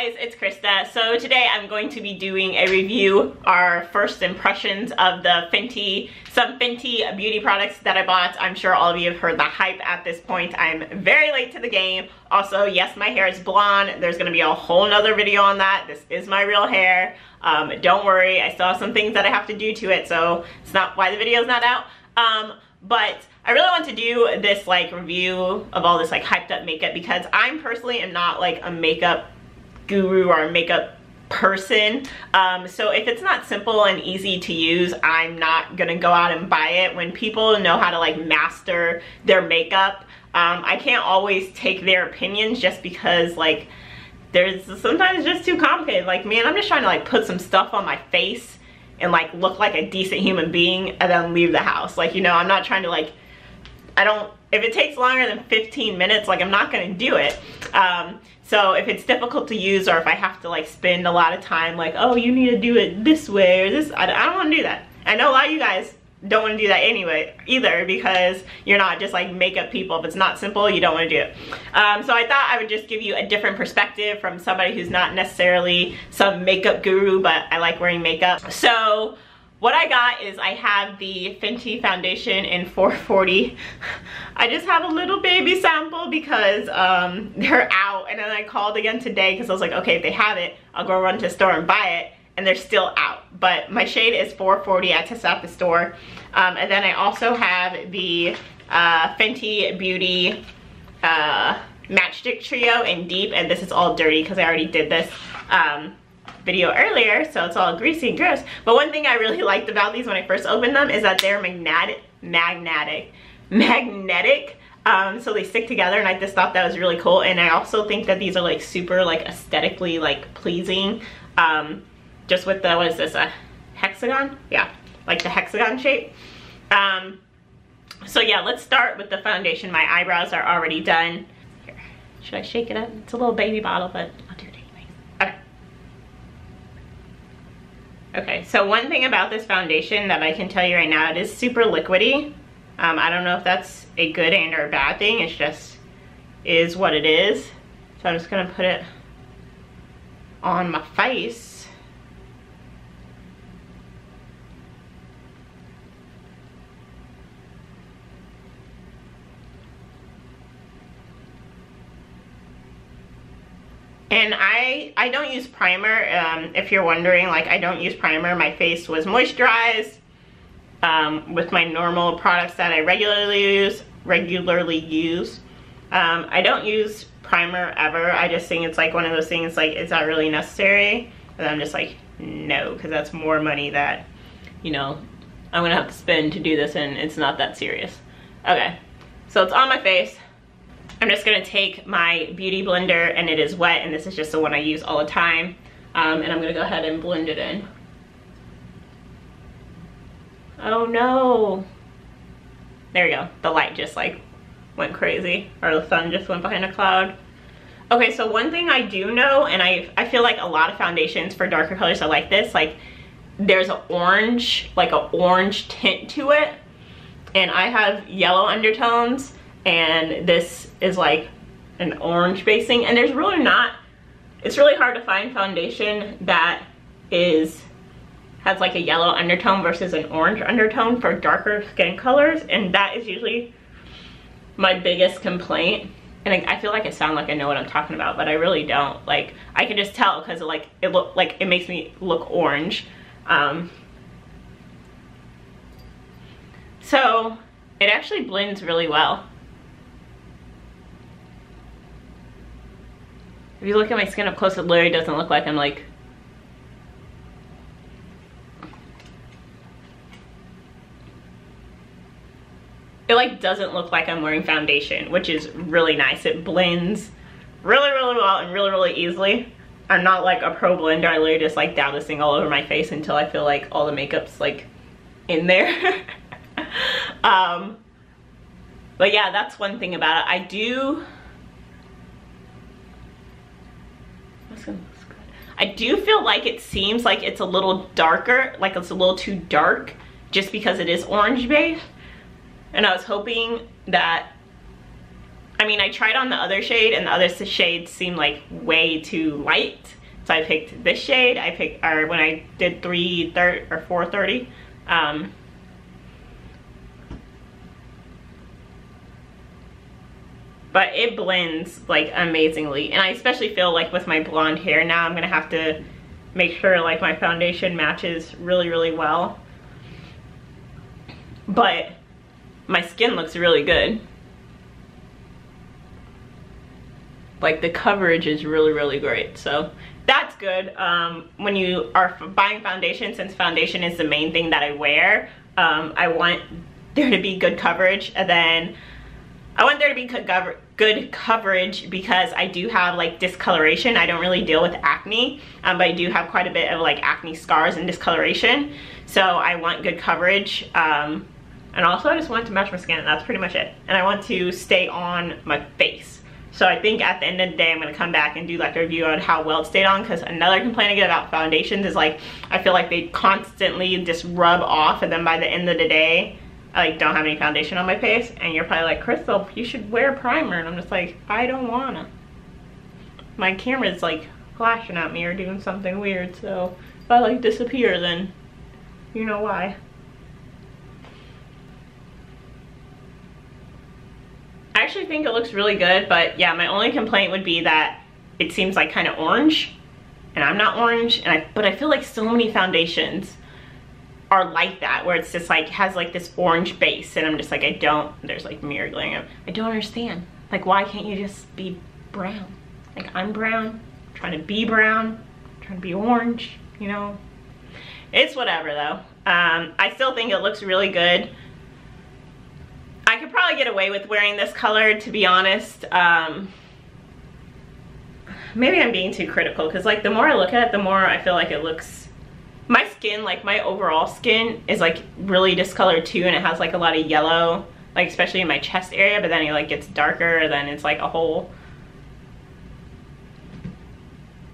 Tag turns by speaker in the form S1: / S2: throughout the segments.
S1: guys, it's Krista. So today I'm going to be doing a review, our first impressions of the some Fenty beauty products that I bought. I'm sure all of you have heard the hype at this point. I'm very late to the game. Also, yes, my hair is blonde. There's gonna be a whole nother video on that. This is my real hair. Don't worry, I still have some things that I have to do to it, so it's not why the video is not out. But I really want to do this like review of all this like hyped up makeup because I'm personally am not like a makeup guru or a makeup person. So if it's not simple and easy to use, I'm not gonna go out and buy it. When people know how to like master their makeup, I can't always take their opinions just because like there's sometimes just too complicated. Like, man, I'm just trying to like put some stuff on my face and like look like a decent human being and then leave the house. Like, you know, I'm not trying to like, if it takes longer than 15 minutes, like I'm not gonna do it. So if it's difficult to use or if I have to like spend a lot of time like, oh, you need to do it this way or this, I don't wanna do that. I know a lot of you guys don't wanna do that anyway either because you're not just like makeup people. If it's not simple, you don't wanna do it. So I thought I would just give you a different perspective from somebody who's not necessarily some makeup guru, but I like wearing makeup. So what I got is I have the Fenty foundation in 440. I just have a little baby sample because they're out, and then I called again today because I was like, okay, if they have it, I'll go run to the store and buy it, and they're still out. But my shade is 440. I tested out the store. And then I also have the Fenty Beauty Matchstick Trio in Deep, and this is all dirty because I already did this video earlier, so it's all greasy and gross. But one thing I really liked about these when I first opened them is that they're magnetic. So they stick together, and I just thought that was really cool. And I also think that these are like super like aesthetically like pleasing, just with the, what is this, a hexagon? Yeah, like the hexagon shape. So yeah, let's start with the foundation. My eyebrows are already done. Here, should I shake it up? It's a little baby bottle, but I'll do it anyways. Okay. Okay, so one thing about this foundation that I can tell you right now, it is super liquidy. I don't know if that's a good and or a bad thing. It's just is what it is. So I'm just gonna put it on my face. And I don't use primer. If you're wondering, like, I don't use primer. My face was moisturized with my normal products that I regularly use. I don't use primer ever. I just think it's like one of those things like, is that really necessary? And I'm just like, no, because that's more money that, you know, I'm gonna have to spend to do this, and it's not that serious. Okay, so it's on my face. I'm just gonna take my beauty blender, and it is wet, and this is just the one I use all the time. And I'm gonna go ahead and blend it in. Oh no. There we go. The light just like went crazy, or the sun just went behind a cloud. Okay, so one thing I do know, and I feel like a lot of foundations for darker colors are like this, like there's an orange, like an orange tint to it. And I have yellow undertones, and this is like an orange basing, and there's really not, it's really hard to find foundation that has like a yellow undertone versus an orange undertone for darker skin colors, and that is usually my biggest complaint. And I feel like I sound like I know what I'm talking about, but I really don't. Like, I can just tell because it makes me look orange. So it actually blends really well. If you look at my skin up close, it literally doesn't look like I'm like, it like doesn't look like I'm wearing foundation, which is really nice. It blends really, really well and really, really easily. I'm not like a pro blender. I literally just like dab this thing all over my face until I feel like all the makeup's like in there. But yeah, that's one thing about it. I do feel like it seems like it's a little darker, like it's a little too dark just because it is orange based. And I was hoping that I mean, I tried on the other shade and the other shade seemed like way too light. So I picked this shade. I picked, or when I did 330 or 430. But it blends like amazingly. And I especially feel like with my blonde hair now, I'm gonna have to make sure like my foundation matches really, really well. But my skin looks really good. Like the coverage is really, really great. So that's good. When you are buying foundation, since foundation is the main thing that I wear, I want there to be good coverage. And then I want there to be good coverage because I do have like discoloration. I don't really deal with acne, but I do have quite a bit of like acne scars and discoloration. So I want good coverage. And also I just want to match my skin, and that's pretty much it. And I want to stay on my face. So I think at the end of the day, I'm gonna come back and do like a review on how well it stayed on, because another complaint I get about foundations is like, I feel like they constantly just rub off, and then by the end of the day, I like don't have any foundation on my face. And you're probably like, Crystal, you should wear primer. And I'm just like, I don't wanna. My camera's like flashing at me or doing something weird, so if I like disappear, then you know why. I actually think it looks really good, but yeah, my only complaint would be that it seems like kind of orange, and I'm not orange, and but I feel like so many foundations are like that, where it's just like has like this orange base, and I'm just like, I don't, there's like mirror glare. I don't understand. Like, why can't you just be brown? Like, I'm brown, I'm trying to be brown, I'm trying to be orange, you know? It's whatever though. I still think it looks really good. I could probably get away with wearing this color, to be honest. Maybe I'm being too critical, because like the more I look at it, the more I feel like it looks, my skin, like my overall skin is like really discolored too, and it has like a lot of yellow, like especially in my chest area, but then it like gets darker, then it's like a whole,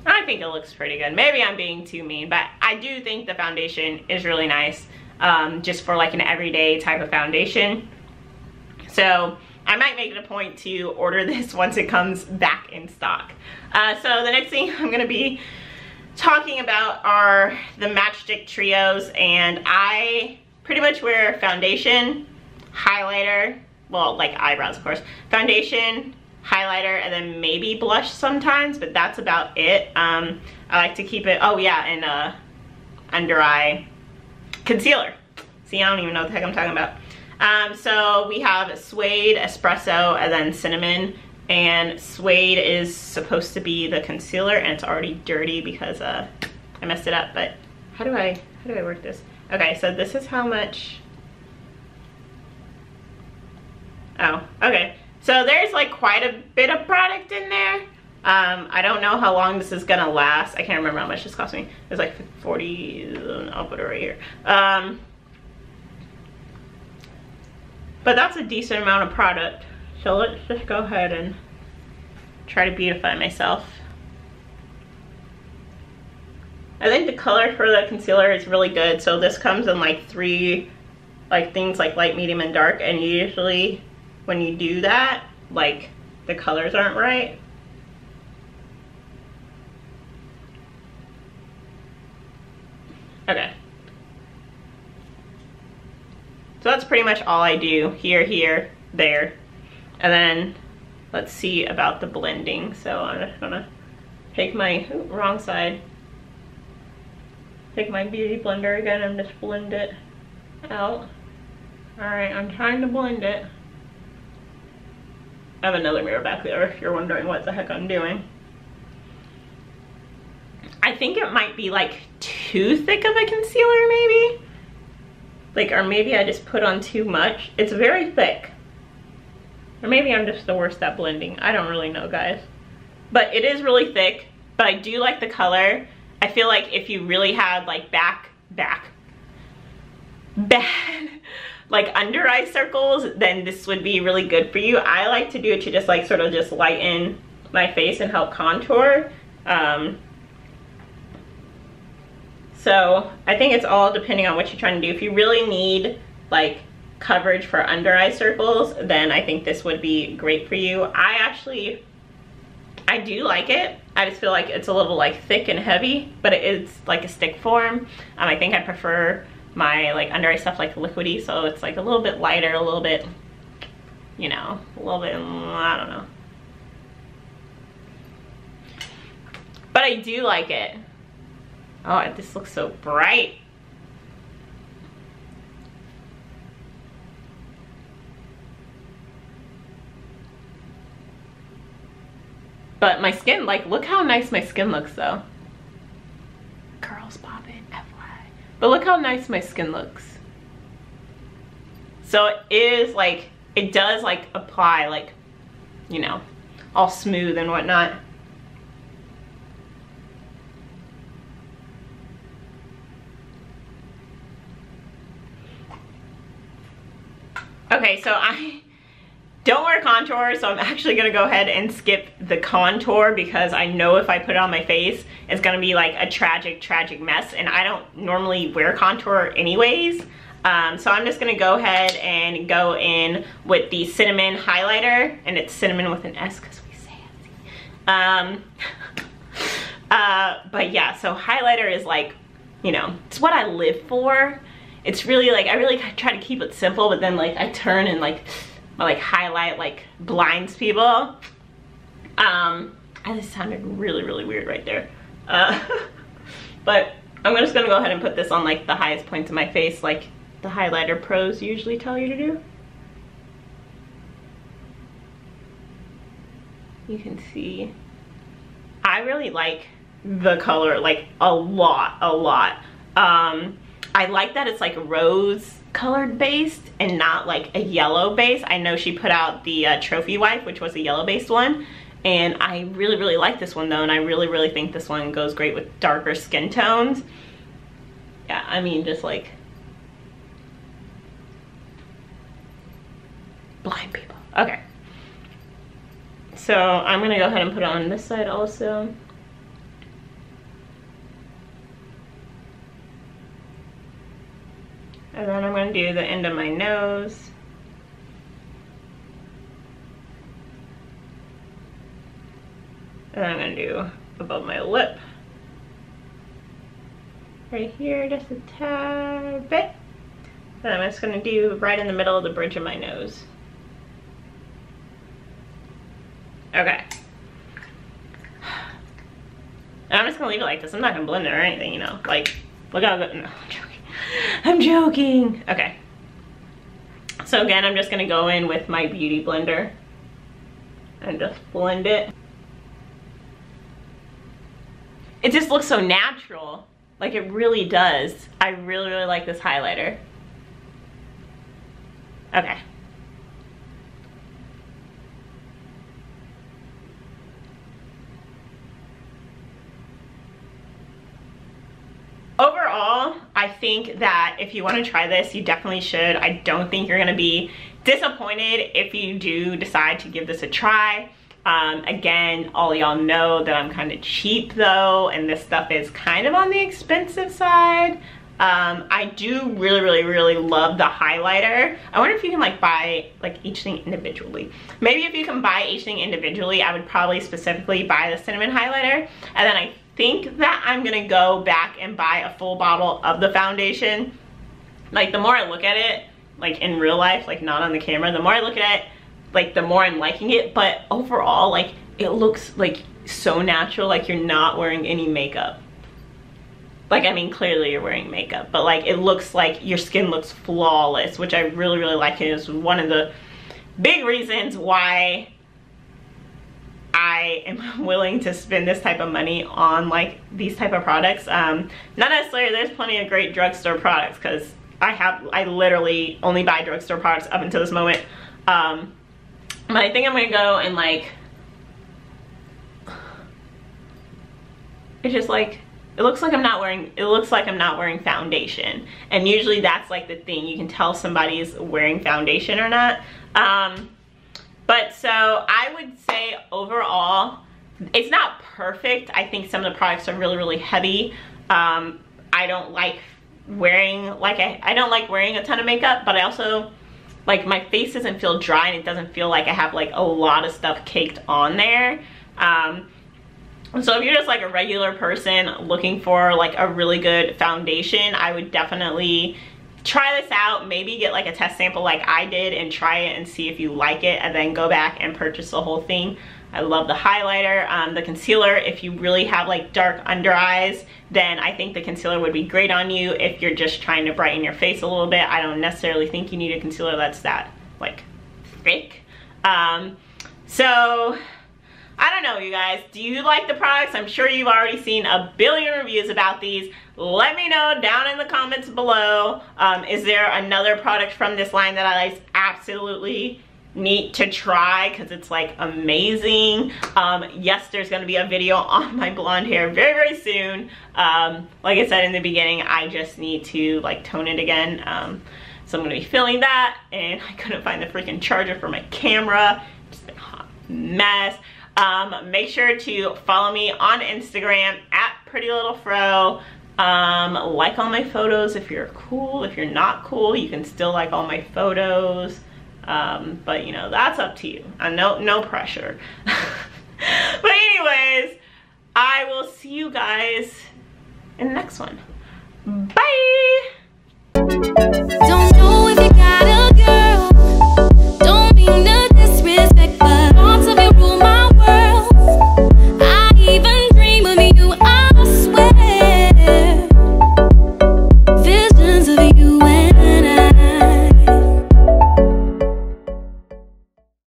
S1: I think it looks pretty good. Maybe I'm being too mean, but I do think the foundation is really nice, just for like an everyday type of foundation. So I might make it a point to order this once it comes back in stock. So the next thing I'm gonna be talking about are the matchstick trios, and I pretty much wear foundation, highlighter, well, like eyebrows of course, foundation, highlighter, and then maybe blush sometimes, but that's about it. I like to keep it, oh yeah, and under eye concealer. See, I don't even know what the heck I'm talking about. So we have suede, espresso, and then cinnamon. And suede is supposed to be the concealer, and it's already dirty because I messed it up. But how do I work this? Okay, so this is how much. Oh, okay. So there's like quite a bit of product in there. I don't know how long this is gonna last. I can't remember how much this cost me. It's like 40. I'll put it right here. But that's a decent amount of product. So let's just go ahead and try to beautify myself. I think the color for the concealer is really good. So this comes in like 3 like things, like light, medium, and dark. And usually when you do that, like the colors aren't right. Okay. So that's pretty much all I do. Here, here, there. And then let's see about the blending. So I'm just gonna take my, wrong side. Take my beauty blender again and just blend it out. Alright, I'm trying to blend it. I have another mirror back there if you're wondering what the heck I'm doing. I think it might be like too thick of a concealer maybe. Like, or maybe I just put on too much. It's very thick. Or maybe I'm just the worst at blending. I don't really know, guys. But it is really thick, but I do like the color. I feel like if you really had like bad like under eye circles, then this would be really good for you. I like to do it to just like sort of just lighten my face and help contour. So I think it's all depending on what you're trying to do. If you really need like coverage for under eye circles, then I think this would be great for you. I do like it. I just feel like it's a little like thick and heavy, but it is like a stick form. I think I prefer my like under eye stuff like liquidy, so it's like a little bit lighter, a little bit, you know, a little bit, I don't know. But I do like it. Oh, this looks so bright. But my skin, like, look how nice my skin looks though. Curls popping, FYI. But look how nice my skin looks. So it is like, it does like apply like, you know, all smooth and whatnot. Okay, so I don't wear contour, so I'm actually gonna go ahead and skip the contour because I know if I put it on my face, it's gonna be like a tragic mess, and I don't normally wear contour anyways. So I'm just gonna go ahead and go in with the cinnamon highlighter, and it's cinnamon with an S because we say it. But yeah, so highlighter is like, you know, it's what I live for. It's really like, I really try to keep it simple, but then like I turn and like, my like highlight like blinds people. I just sounded really weird right there. But I'm just gonna go ahead and put this on like the highest points of my face, like the highlighter pros usually tell you to do. You can see, I really like the color like a lot. I like that it's like rose colored based and not like a yellow base. I know she put out the Trophy Wife, which was a yellow based one, and I really like this one though, and I really think this one goes great with darker skin tones. Yeah, I mean, just like blind people. Okay, so I'm gonna go ahead and put it on this side also. And then I'm going to do the end of my nose. And then I'm going to do above my lip. Right here, just a tad bit. And I'm just going to do right in the middle of the bridge of my nose. Okay. And I'm just going to leave it like this. I'm not going to blend it or anything, you know. Like, look how good. No, I'm joking. I'm joking. Okay. So again, I'm just gonna go in with my beauty blender and just blend it. It just looks so natural. Like it really does. I really like this highlighter. Okay. Overall, I think that if you want to try this, you definitely should. I don't think you're going to be disappointed if you do decide to give this a try. Again, all y'all know that I'm kind of cheap though, and this stuff is kind of on the expensive side. I do really love the highlighter. I wonder if you can like buy like each thing individually. Maybe if you can buy each thing individually, I would probably specifically buy the cinnamon highlighter, and then I think that I'm gonna go back and buy a full bottle of the foundation. Like the more I look at it, like in real life, like not on the camera, the more I look at it, like the more I'm liking it. But overall, like it looks like so natural, like you're not wearing any makeup. Like, I mean, clearly you're wearing makeup, but like it looks like your skin looks flawless, which I really like. It is one of the big reasons why I am willing to spend this type of money on like these type of products. Not necessarily, there's plenty of great drugstore products, because I literally only buy drugstore products up until this moment. But I think I'm gonna go and like, it's just like, it looks like I'm not wearing foundation. And usually that's like the thing, you can tell somebody's wearing foundation or not. But so I would say overall, it's not perfect. I think some of the products are really heavy. I don't like wearing, I don't like wearing a ton of makeup, but I also like my face doesn't feel dry and it doesn't feel like I have like a lot of stuff caked on there. So if you're just like a regular person looking for like a really good foundation, I would definitely try this out. Maybe get like a test sample like I did and try it and see if you like it, and then go back and purchase the whole thing. I love the highlighter. The concealer, if you really have like dark under eyes, then I think the concealer would be great on you. If you're just trying to brighten your face a little bit, I don't necessarily think you need a concealer that's that like thick. So I don't know, you guys, do you like the products? I'm sure you've already seen a billion reviews about these. Let me know down in the comments below. Is there another product from this line that I absolutely need to try because it's like amazing? Yes, there's gonna be a video on my blonde hair very, very soon. Like I said in the beginning, I just need to like tone it again. So I'm gonna be filming that, and I couldn't find the freaking charger for my camera. It's been a hot mess. Make sure to follow me on Instagram at PrettyLittleFro. Like all my photos if you're cool. If you're not cool, you can still like all my photos. But you know, that's up to you. No pressure. But anyways, I will see you guys in the next one. Bye!